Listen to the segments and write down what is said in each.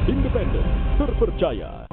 independen, terpercaya.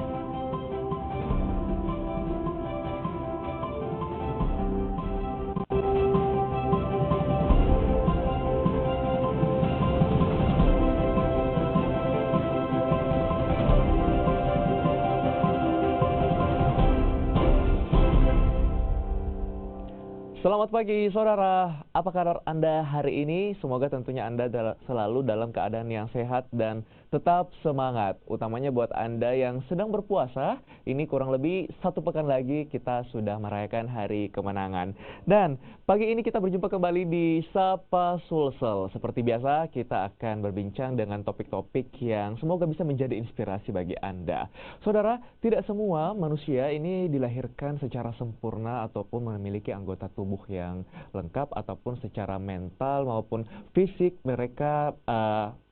Selamat pagi saudara, apa kabar Anda hari ini? Semoga tentunya Anda selalu dalam keadaan yang sehat dan tetap semangat. Utamanya buat Anda yang sedang berpuasa, ini kurang lebih 1 pekan lagi kita sudah merayakan hari kemenangan. Dan pagi ini kita berjumpa kembali di Sapa Sulsel. Seperti biasa kita akan berbincang dengan topik-topik yang semoga bisa menjadi inspirasi bagi Anda. Saudara, tidak semua manusia ini dilahirkan secara sempurna ataupun memiliki anggota tubuh yang lengkap ataupun secara mental maupun fisik mereka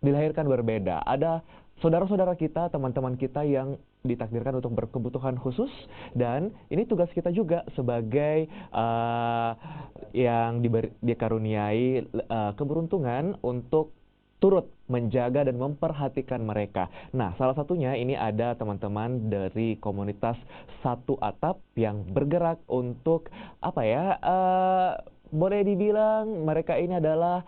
dilahirkan berbeda. Ada saudara-saudara kita, teman-teman kita yang ditakdirkan untuk berkebutuhan khusus, dan ini tugas kita juga sebagai yang dikaruniai keberuntungan untuk turut menjaga dan memperhatikan mereka. Nah, salah satunya ini ada teman-teman dari komunitas Satu Atap yang bergerak untuk boleh dibilang mereka ini adalah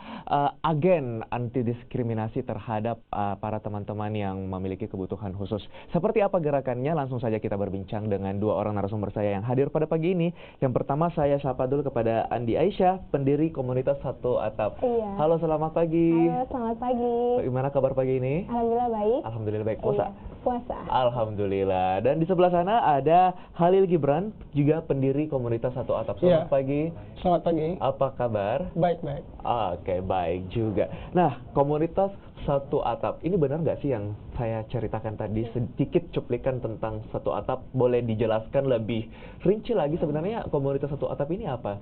agen anti diskriminasi terhadap para teman-teman yang memiliki kebutuhan khusus. Seperti apa gerakannya? Langsung saja kita berbincang dengan 2 orang narasumber saya yang hadir pada pagi ini. Yang pertama saya sapa dulu kepada Andi Aisyah, pendiri komunitas Satu Atap. Iya. Halo, selamat pagi. Halo, selamat pagi. Bagaimana kabar pagi ini? Alhamdulillah baik. Alhamdulillah baik. Puasa? Iya, puasa. Alhamdulillah. Dan di sebelah sana ada Halil Gibran, juga pendiri komunitas Satu Atap. Selamat pagi. Selamat pagi. Apa kabar? Baik-baik. Oke, baik juga. Nah, komunitas Satu Atap, ini benar nggak sih yang saya ceritakan tadi, sedikit cuplikan tentang Satu Atap? Boleh dijelaskan lebih rinci lagi sebenarnya komunitas Satu Atap ini apa?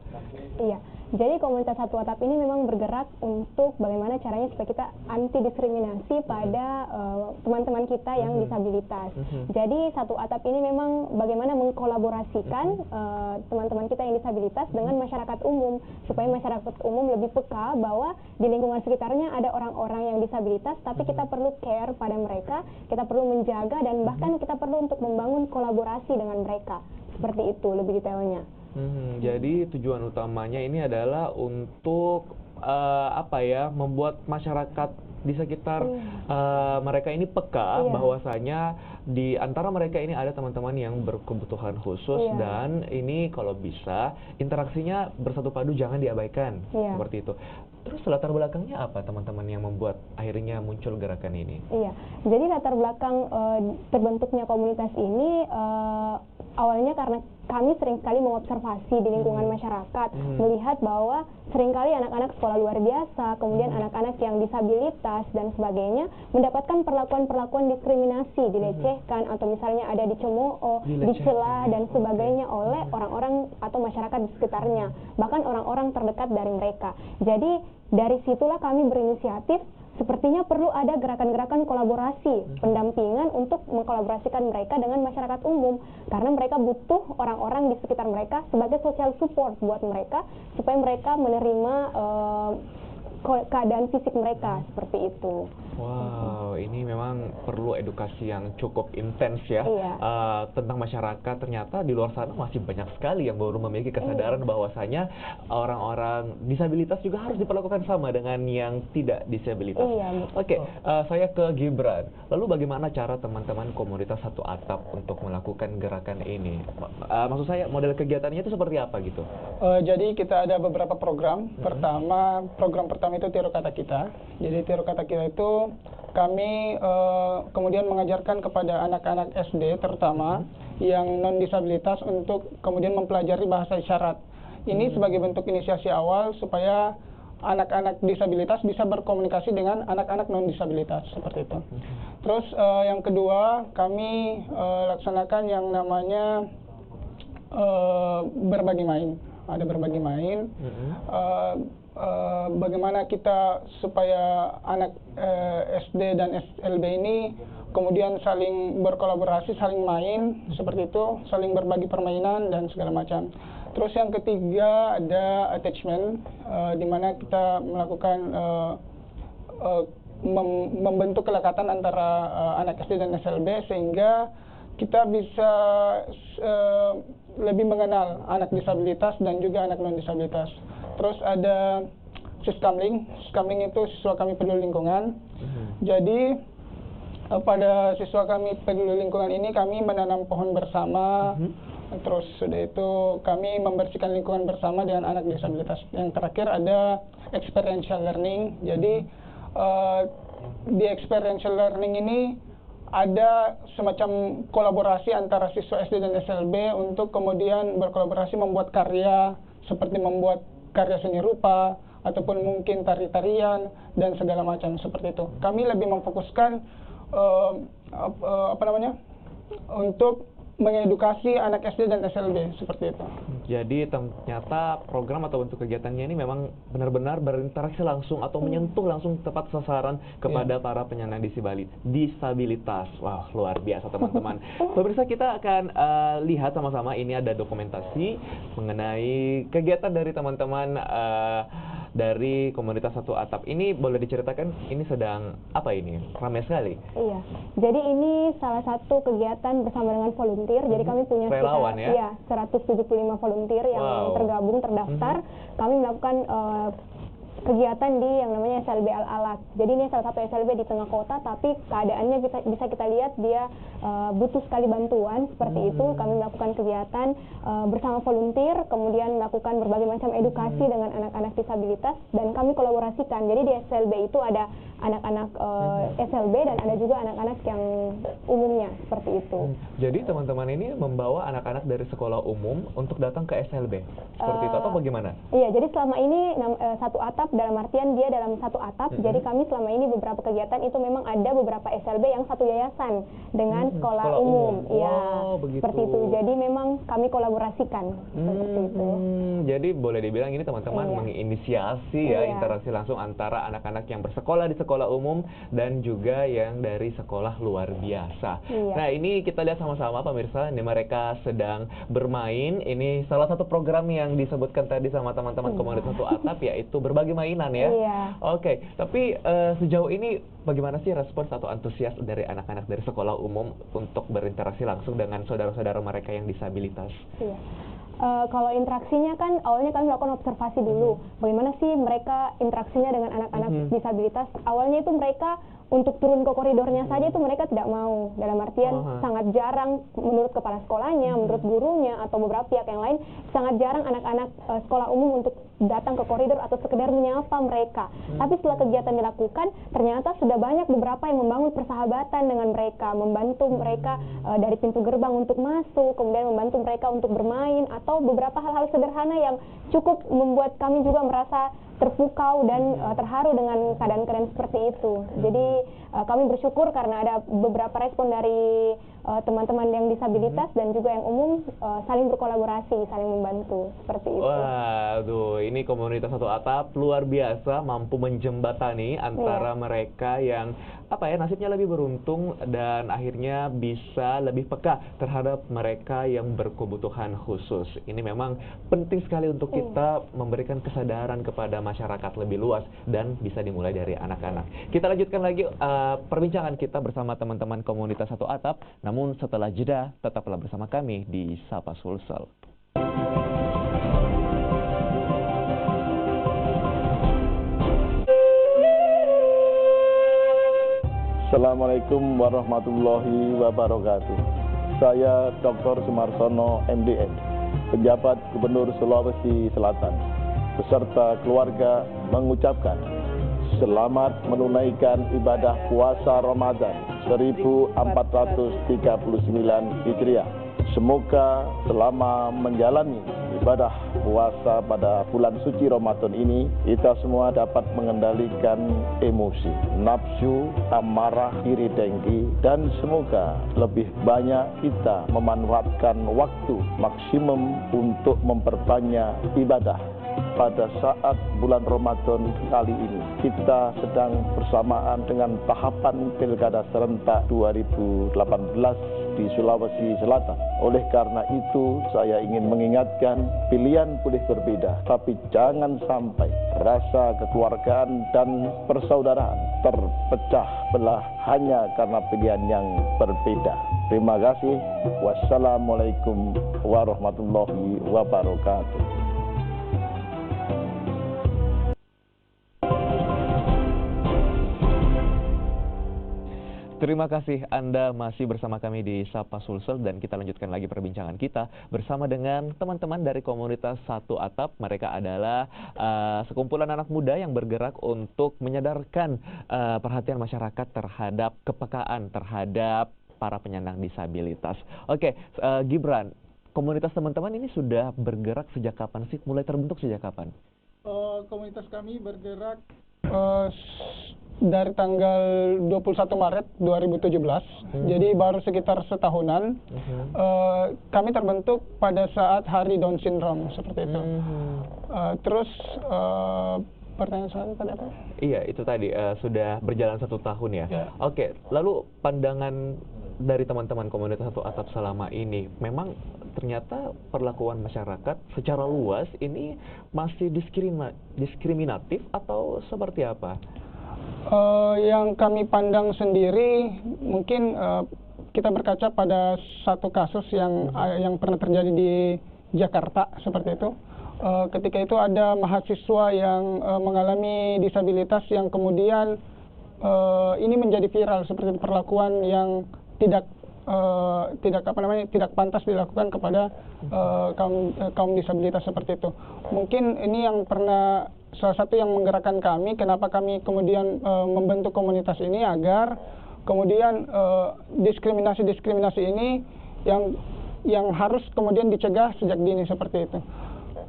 Iya, jadi komunitas Satu Atap ini memang bergerak untuk bagaimana caranya supaya kita anti diskriminasi pada teman-teman kita yang disabilitas. Jadi Satu Atap ini memang bagaimana mengkolaborasikan teman-teman kita yang disabilitas dengan masyarakat umum, supaya masyarakat umum lebih peka bahwa di lingkungan sekitarnya ada orang-orang yang disabilitas, tapi kita perlu care pada mereka, kita perlu menjaga, dan bahkan kita perlu untuk membangun kolaborasi dengan mereka. Seperti itu lebih detailnya. Jadi tujuan utamanya ini adalah untuk membuat masyarakat di sekitar mereka ini peka bahwasanya di antara mereka ini ada teman-teman yang berkebutuhan khusus, dan ini kalau bisa interaksinya bersatu padu, jangan diabaikan, seperti itu. Terus latar belakangnya apa teman-teman yang membuat akhirnya muncul gerakan ini? Iya, jadi latar belakang terbentuknya komunitas ini awalnya karena kami sering sekali mengobservasi di lingkungan masyarakat, melihat bahwa seringkali anak-anak sekolah luar biasa, kemudian anak-anak yang disabilitas dan sebagainya mendapatkan perlakuan-perlakuan diskriminasi, dilecehkan, atau misalnya ada dicemooh, dicela dan sebagainya oleh orang-orang atau masyarakat di sekitarnya, bahkan orang-orang terdekat dari mereka. Jadi dari situlah kami berinisiatif, sepertinya perlu ada gerakan-gerakan kolaborasi, pendampingan untuk mengkolaborasikan mereka dengan masyarakat umum, karena mereka butuh orang-orang di sekitar mereka sebagai social support buat mereka, supaya mereka menerima keadaan fisik mereka, seperti itu. Wow, ini memang perlu edukasi yang cukup intens ya, tentang masyarakat. Ternyata di luar sana masih banyak sekali yang baru memiliki kesadaran bahwasanya orang-orang disabilitas juga harus diperlakukan sama dengan yang tidak disabilitas. Oke, saya ke Gibran. Lalu bagaimana cara teman-teman komunitas Satu Atap untuk melakukan gerakan ini? Maksud saya model kegiatannya itu seperti apa gitu? Jadi kita ada beberapa program. Program pertama itu Tiru Kata Kita. Jadi Tiru Kata Kita itu kami kemudian mengajarkan kepada anak-anak SD terutama yang non disabilitas untuk kemudian mempelajari bahasa isyarat. Ini sebagai bentuk inisiasi awal supaya anak-anak disabilitas bisa berkomunikasi dengan anak-anak non disabilitas, seperti itu. Terus yang kedua, kami laksanakan yang namanya berbagi main. Ada berbagi main. Bagaimana kita supaya anak SD dan SLB ini kemudian saling berkolaborasi, saling main, seperti itu, saling berbagi permainan dan segala macam. Terus yang ketiga ada attachment, di mana kita melakukan membentuk kelekatan antara anak SD dan SLB sehingga kita bisa lebih mengenal anak disabilitas dan juga anak non disabilitas. Terus ada Siskamling. Siskamling itu siswa kami peduli lingkungan. Jadi pada siswa kami peduli lingkungan ini kami menanam pohon bersama. Terus sudah itu kami membersihkan lingkungan bersama dengan anak disabilitas. Yang terakhir ada experiential learning. Jadi di experiential learning ini ada semacam kolaborasi antara siswa SD dan SLB untuk kemudian berkolaborasi membuat karya seperti membuat karya seni rupa ataupun mungkin tari-tarian dan segala macam seperti itu. Kami lebih memfokuskan untuk mengedukasi anak SD dan SLB seperti itu. Jadi ternyata program atau bentuk kegiatannya ini memang benar-benar berinteraksi langsung atau menyentuh langsung tepat sasaran kepada para penyandang disabilitas. Wah, luar biasa teman-teman. Pemirsa, kita akan lihat sama-sama, ini ada dokumentasi mengenai kegiatan dari teman-teman dari komunitas Satu Atap. Ini boleh diceritakan ini sedang apa ini? Ramai sekali. Iya. Jadi ini salah satu kegiatan bersama dengan volunteer. Jadi kami punya relawan, sekitar 175 volunteer yang tergabung, terdaftar. Kami melakukan kegiatan di yang namanya SLB Al-Alat. Jadi ini salah satu SLB di tengah kota, tapi keadaannya bisa kita lihat dia butuh sekali bantuan seperti itu. Kami melakukan kegiatan bersama volunteer, kemudian melakukan berbagai macam edukasi dengan anak-anak disabilitas, dan kami kolaborasikan. Jadi di SLB itu ada anak-anak SLB dan ada juga anak-anak yang umumnya seperti itu. Jadi teman-teman ini membawa anak-anak dari sekolah umum untuk datang ke SLB seperti itu atau bagaimana? Iya, jadi selama ini Satu Atap dalam artian dia dalam satu atap. Jadi kami selama ini beberapa kegiatan itu memang ada beberapa SLB yang satu yayasan dengan sekolah umum. Iya, seperti itu. Jadi memang kami kolaborasikan seperti itu. Jadi boleh dibilang ini teman-teman menginisiasi interaksi langsung antara anak-anak yang bersekolah di sekolah umum dan juga yang dari sekolah luar biasa. Nah, ini kita lihat sama-sama pemirsa, ini mereka sedang bermain. Ini salah satu program yang disebutkan tadi sama teman-teman komunitas Satu Atap, yaitu berbagi mainan ya. Oke, tapi sejauh ini bagaimana sih respons atau antusias dari anak-anak dari sekolah umum untuk berinteraksi langsung dengan saudara-saudara mereka yang disabilitas? Iya. Kalau interaksinya kan awalnya kami melakukan observasi dulu. Bagaimana sih mereka interaksinya dengan anak-anak disabilitas? Awalnya itu mereka untuk turun ke koridornya saja itu mereka tidak mau. Dalam artian sangat jarang menurut kepala sekolahnya, menurut gurunya atau beberapa pihak yang lain, sangat jarang anak-anak sekolah umum untuk datang ke koridor atau sekedar menyapa mereka. Tapi setelah kegiatan dilakukan, ternyata sudah banyak beberapa yang membangun persahabatan dengan mereka, membantu mereka dari pintu gerbang untuk masuk, kemudian membantu mereka untuk bermain, atau beberapa hal-hal sederhana yang cukup membuat kami juga merasa terpukau dan terharu dengan keadaan-keadaan seperti itu. Jadi kami bersyukur karena ada beberapa respon dari teman-teman yang disabilitas dan juga yang umum saling berkolaborasi, saling membantu seperti itu. Waduh, ini komunitas Satu Atap luar biasa, mampu menjembatani antara mereka yang nasibnya lebih beruntung dan akhirnya bisa lebih peka terhadap mereka yang berkebutuhan khusus. Ini memang penting sekali untuk kita memberikan kesadaran kepada masyarakat lebih luas dan bisa dimulai dari anak-anak. Kita lanjutkan lagi perbincangan kita bersama teman-teman komunitas Satu Atap. Namun setelah jeda, tetaplah bersama kami di Sapa Sulsel. Assalamualaikum warahmatullahi wabarakatuh. Saya Dr. Sumarsono, MDM, penjabat Gubernur Sulawesi Selatan, beserta keluarga mengucapkan selamat menunaikan ibadah puasa Ramadan 1439 Hijriah. Semoga selama menjalani ibadah puasa pada bulan suci Ramadan ini, kita semua dapat mengendalikan emosi, nafsu, amarah, iri dengki, dan semoga lebih banyak kita memanfaatkan waktu maksimum untuk memperbanyak ibadah pada saat bulan Ramadan kali ini kita sedang bersamaan dengan tahapan Pilkada serentak 2018 di Sulawesi Selatan. Oleh karena itu, saya ingin mengingatkan, pilihan boleh berbeda, tapi jangan sampai rasa kekeluargaan dan persaudaraan terpecah belah hanya karena pilihan yang berbeda. Terima kasih. Wassalamualaikum warahmatullahi wabarakatuh. Terima kasih Anda masih bersama kami di Sapa Sulsel dan kita lanjutkan lagi perbincangan kita bersama dengan teman-teman dari komunitas Satu Atap. Mereka adalah sekumpulan anak muda yang bergerak untuk menyadarkan perhatian masyarakat terhadap kepekaan terhadap para penyandang disabilitas. Oke, Gibran, komunitas teman-teman ini sudah bergerak sejak kapan sih? Mulai terbentuk sejak kapan? Komunitas kami bergerak dari tanggal 21 Maret 2017, jadi baru sekitar setahunan. Kami terbentuk pada saat Hari Down Syndrome, seperti itu. Terus pertanyaan selanjutnya tadi apa? Iya, itu tadi sudah berjalan 1 tahun ya. Ya. Oke, lalu pandangan dari teman-teman komunitas Satu Atap selama ini, memang ternyata perlakuan masyarakat secara luas ini masih diskriminatif atau seperti apa? Yang kami pandang sendiri, mungkin kita berkaca pada satu kasus yang pernah terjadi di Jakarta, seperti itu. Ketika itu ada mahasiswa yang mengalami disabilitas yang kemudian ini menjadi viral, seperti perlakuan yang tidak pantas dilakukan kepada kaum disabilitas seperti itu. Mungkin ini yang pernah salah satu yang menggerakkan kami, kenapa kami kemudian membentuk komunitas ini, agar kemudian diskriminasi ini yang harus kemudian dicegah sejak dini, seperti itu.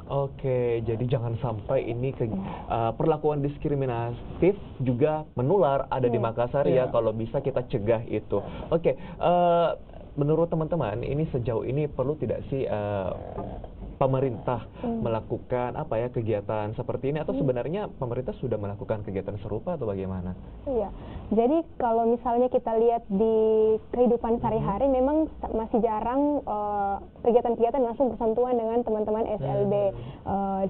Oke, jadi jangan sampai ini perlakuan diskriminatif juga menular ada di Makassar ya, kalau bisa kita cegah itu. Oke, menurut teman-teman ini sejauh ini perlu tidak sih pemerintah melakukan kegiatan seperti ini, atau sebenarnya pemerintah sudah melakukan kegiatan serupa atau bagaimana? Iya, jadi kalau misalnya kita lihat di kehidupan sehari-hari memang masih jarang kegiatan-kegiatan langsung bersentuhan dengan teman-teman SLB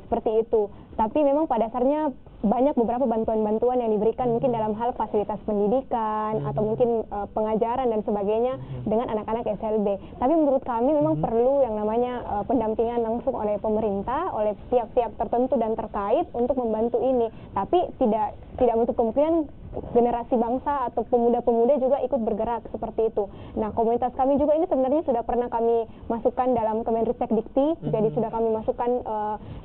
seperti itu. Tapi memang pada dasarnya banyak beberapa bantuan-bantuan yang diberikan mungkin dalam hal fasilitas pendidikan atau mungkin pengajaran dan sebagainya dengan anak-anak SLB. Tapi menurut kami memang perlu yang namanya pendampingan langsung oleh pemerintah, oleh pihak-pihak tertentu dan terkait untuk membantu ini. Tapi tidak menutup kemungkinan generasi bangsa atau pemuda-pemuda juga ikut bergerak seperti itu. Nah, komunitas kami juga ini sebenarnya sudah pernah kami masukkan dalam Kemenristek-Dikti, jadi sudah kami masukkan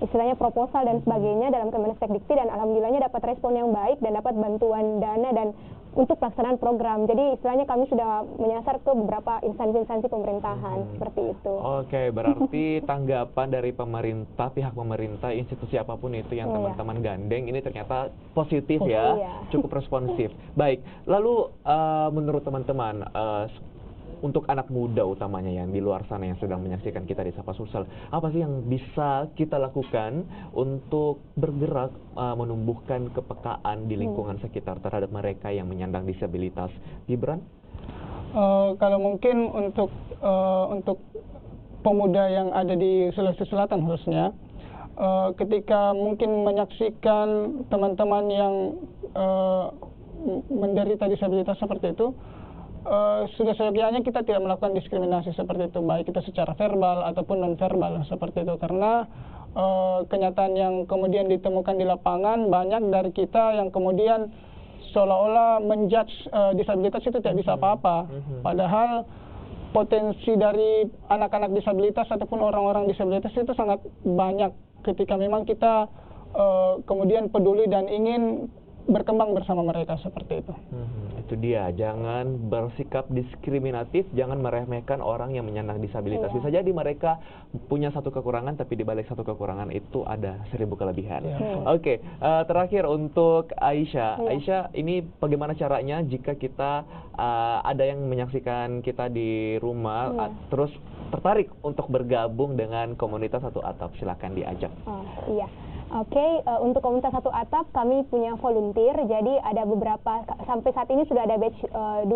istilahnya proposal dan sebagainya dalam Kemenristek-Dikti, dan alhamdulillahnya dapat respon yang baik dan dapat bantuan dana dan untuk pelaksanaan program. Jadi istilahnya kami sudah menyasar ke beberapa instansi-instansi pemerintahan seperti itu. Oke, berarti tanggapan dari pemerintah, pihak pemerintah, institusi apapun itu yang teman-teman gandeng ini ternyata positif ya, cukup responsif. Baik, lalu menurut teman-teman untuk anak muda utamanya yang di luar sana yang sedang menyaksikan kita di Sapa Sulsel, apa sih yang bisa kita lakukan untuk bergerak menumbuhkan kepekaan di lingkungan sekitar terhadap mereka yang menyandang disabilitas? Gibran? Kalau mungkin untuk pemuda yang ada di Sulawesi Selatan khususnya, ketika mungkin menyaksikan teman-teman yang menderita disabilitas seperti itu, sudah seyogyanya kita tidak melakukan diskriminasi seperti itu, baik itu secara verbal ataupun non-verbal seperti itu, karena kenyataan yang kemudian ditemukan di lapangan, banyak dari kita yang kemudian seolah-olah menjudge disabilitas itu tidak bisa apa-apa, padahal potensi dari anak-anak disabilitas ataupun orang-orang disabilitas itu sangat banyak ketika memang kita kemudian peduli dan ingin berkembang bersama mereka seperti itu. Itu dia, jangan bersikap diskriminatif, jangan meremehkan orang yang menyandang disabilitas. Bisa jadi mereka punya satu kekurangan, tapi di balik satu kekurangan itu ada 1000 kelebihan. Oke, terakhir untuk Aisyah. Aisyah, ini bagaimana caranya jika kita ada yang menyaksikan kita di rumah, terus tertarik untuk bergabung dengan komunitas Satu Atap? Silakan diajak. Iya. Oke, untuk komunitas satu atap kami punya volunteer, jadi ada beberapa, sampai saat ini sudah ada batch 2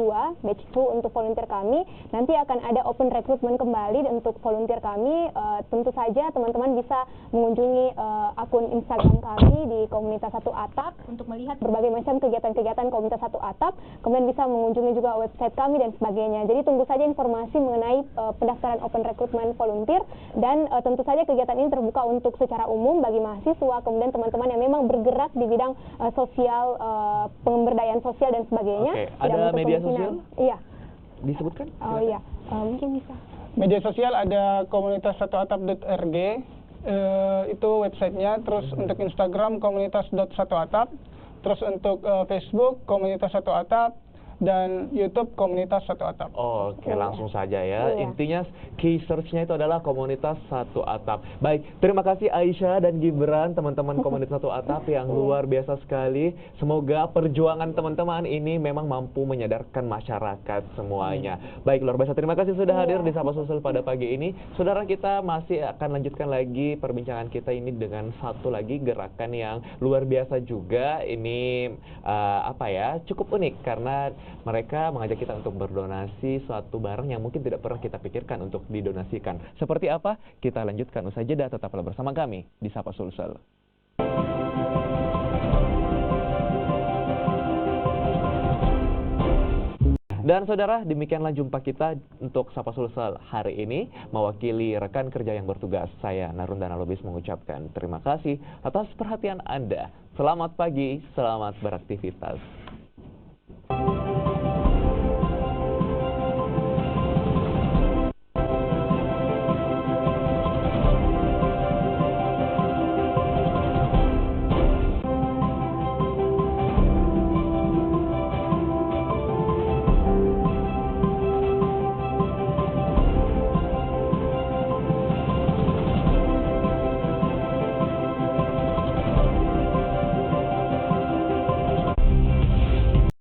untuk volunteer kami. Nanti akan ada open recruitment kembali untuk volunteer kami. Tentu saja teman-teman bisa mengunjungi akun Instagram kami di komunitas satu atap untuk melihat berbagai macam kegiatan-kegiatan komunitas satu atap. Kemudian bisa mengunjungi juga website kami dan sebagainya. Jadi tunggu saja informasi mengenai pendaftaran open recruitment volunteer, dan tentu saja kegiatan ini terbuka untuk secara umum bagi mahasiswa, kemudian teman-teman yang memang bergerak di bidang sosial, pemberdayaan sosial dan sebagainya. Oke, ada media sosial? Iya. Disebutkan? Oh iya, mungkin bisa. Media sosial ada komunitas satuatap.org, itu websitenya. Terus untuk Instagram komunitas.satuatap, terus untuk Facebook komunitas satu atap, dan YouTube komunitas satu atap. Oke, langsung saja ya. Iya. Intinya key search-nya itu adalah komunitas satu atap. Baik, terima kasih Aisyah dan Gibran, teman-teman komunitas satu atap yang luar biasa sekali. Semoga perjuangan teman-teman ini memang mampu menyadarkan masyarakat semuanya. Baik, luar biasa. Terima kasih sudah hadir di Sapa Sosial pada pagi ini. Saudara, kita masih akan lanjutkan lagi perbincangan kita ini dengan satu lagi gerakan yang luar biasa juga. Ini cukup unik karena mereka mengajak kita untuk berdonasi suatu barang yang mungkin tidak pernah kita pikirkan untuk didonasikan. Seperti apa? Kita lanjutkan usai jeda. Tetaplah bersama kami di Sapa Sulsel. Dan saudara, demikianlah jumpa kita untuk Sapa Sulsel hari ini. Mewakili rekan kerja yang bertugas, saya Narundana Lubis mengucapkan terima kasih atas perhatian Anda. Selamat pagi, selamat beraktivitas.